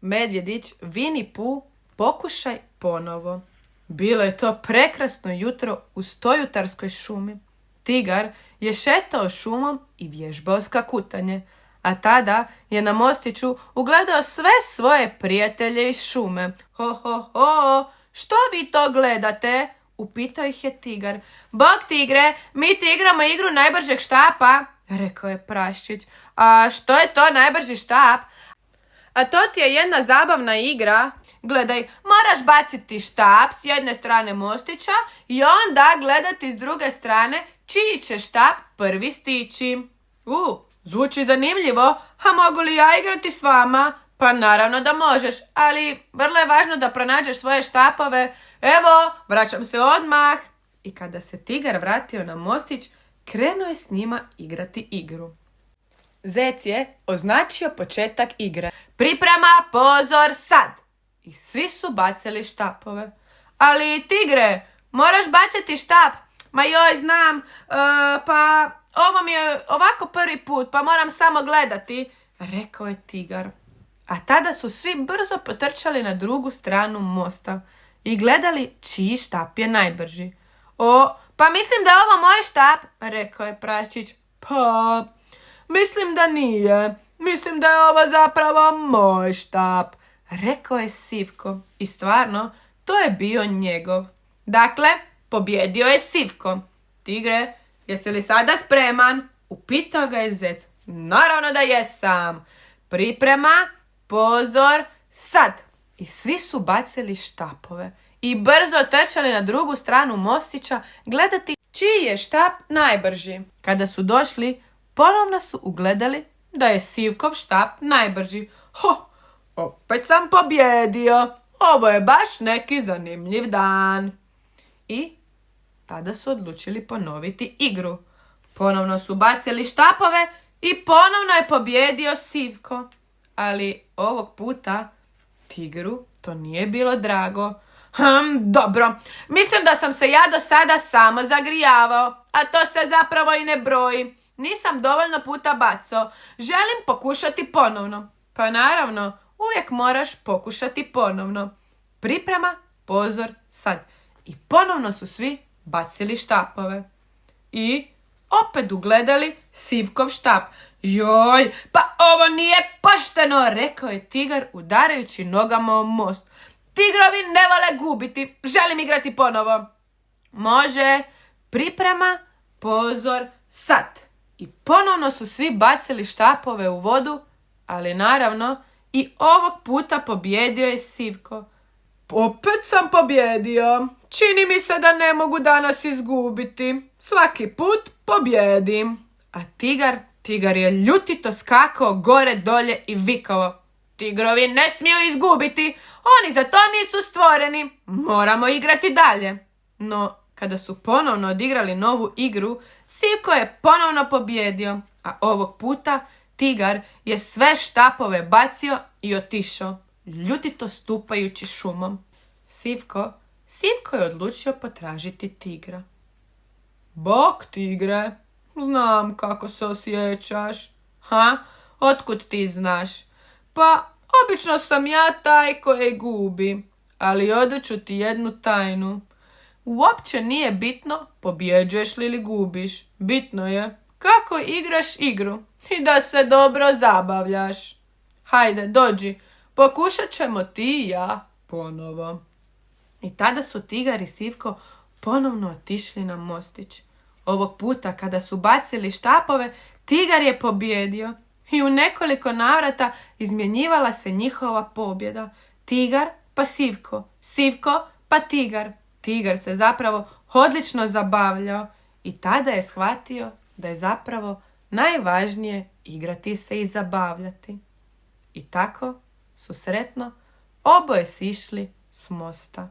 medvjedić Winnie Pooh, pokušaj ponovo. Bilo je to prekrasno jutro u stojutarskoj šumi. Tigar je šetao šumom i vježbao skakutanje, a tada je na mostiću ugledao sve svoje prijatelje iz šume. Ho, ho, ho, što vi to gledate? Upitao ih je tigar. Bog tigre, mi ti igramo igru najbržeg štapa, rekao je praščić. A što je to najbrži štap? A to ti je jedna zabavna igra. Gledaj, moraš baciti štap s jedne strane mostića i onda gledati s druge strane čiji će štap prvi stići. Zvuči zanimljivo, a mogu li ja igrati s vama? Pa naravno da možeš, ali vrlo je važno da pronađeš svoje štapove. Evo, vraćam se odmah. I kada se tigar vratio na mostić, krenuo je s njima igrati igru. Zec je označio početak igre. Priprema, pozor, sad! I svi su bacili štapove. Ali tigre, moraš baciti štap. Ma joj, znam, pa ovo mi je ovako prvi put, pa moram samo gledati, rekao je tigar. A tada su svi brzo potrčali na drugu stranu mosta i gledali čiji štap je najbrži. Pa mislim da je ovo moj štap, rekao je praščić. Pa, mislim da nije. Mislim da je ovo zapravo moj štap, rekao je Sivko. I stvarno, to je bio njegov. Dakle, pobjedio je Sivko. Tigre, jesi li sada spreman? Upitao ga je zec. Naravno da jesam. Priprema, pozor, sad! I svi su bacili štapove i brzo trčali na drugu stranu mostića gledati čiji je štap najbrži. Kada su došli, ponovno su ugledali da je Sivkov štap najbrži. Opet sam pobjedio. Ovo je baš neki zanimljiv dan. I tada su odlučili ponoviti igru. Ponovno su bacili štapove i ponovno je pobjedio Sivko. Ali ovog puta tigru to nije bilo drago. Dobro, mislim da sam se ja do sada samo zagrijavao, a to se zapravo i ne broji. Nisam dovoljno puta bacao. Želim pokušati ponovno. Pa naravno, uvijek moraš pokušati ponovno. Priprema, pozor, sad. I ponovno su svi bacili štapove. I opet ugledali Sivkov štap. Joj, pa ovo nije pošteno, rekao je tigar udarajući nogama o most. Tigrovi ne vole gubiti, želim igrati ponovo. Može, priprema, pozor, sad. I ponovno su svi bacili štapove u vodu, ali naravno i ovog puta pobjedio je Sivko. Opet sam pobjedio. Čini mi se da ne mogu danas izgubiti. Svaki put pobjedim. A tigar je ljutito skakao gore dolje i vikao. Tigrovi ne smiju izgubiti. Oni za to nisu stvoreni. Moramo igrati dalje. No, kada su ponovno odigrali novu igru, Sivko je ponovno pobjedio. A ovog puta tigar je sve štapove bacio i otišao, ljutito stupajući šumom. Sivko je odlučio potražiti tigra. Bok, tigre, znam kako se osjećaš. Otkud ti znaš? Pa, obično sam ja taj koji gubi, ali odaću ti jednu tajnu. Uopće nije bitno pobjeđuješ li ili gubiš. Bitno je kako igraš igru i da se dobro zabavljaš. Hajde, dođi, pokušat ćemo ti i ja ponovo. I tada su tigar i Sivko ponovno otišli na mostić. Ovog puta kada su bacili štapove, tigar je pobjedio i u nekoliko navrata izmjenjivala se njihova pobjeda. Tigar pa Sivko, Sivko pa tigar. Tigar se zapravo odlično zabavljao i tada je shvatio da je zapravo najvažnije igrati se i zabavljati. I tako su sretno oboje sišli s mosta.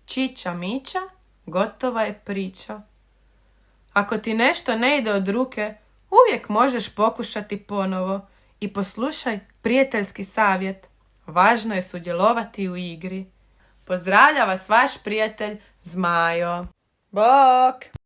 Čiča miča, gotova je priča. Ako ti nešto ne ide od ruke, uvijek možeš pokušati ponovo i poslušaj prijateljski savjet. Važno je sudjelovati u igri. Pozdravlja vas vaš prijatelj Zmajo. Bok!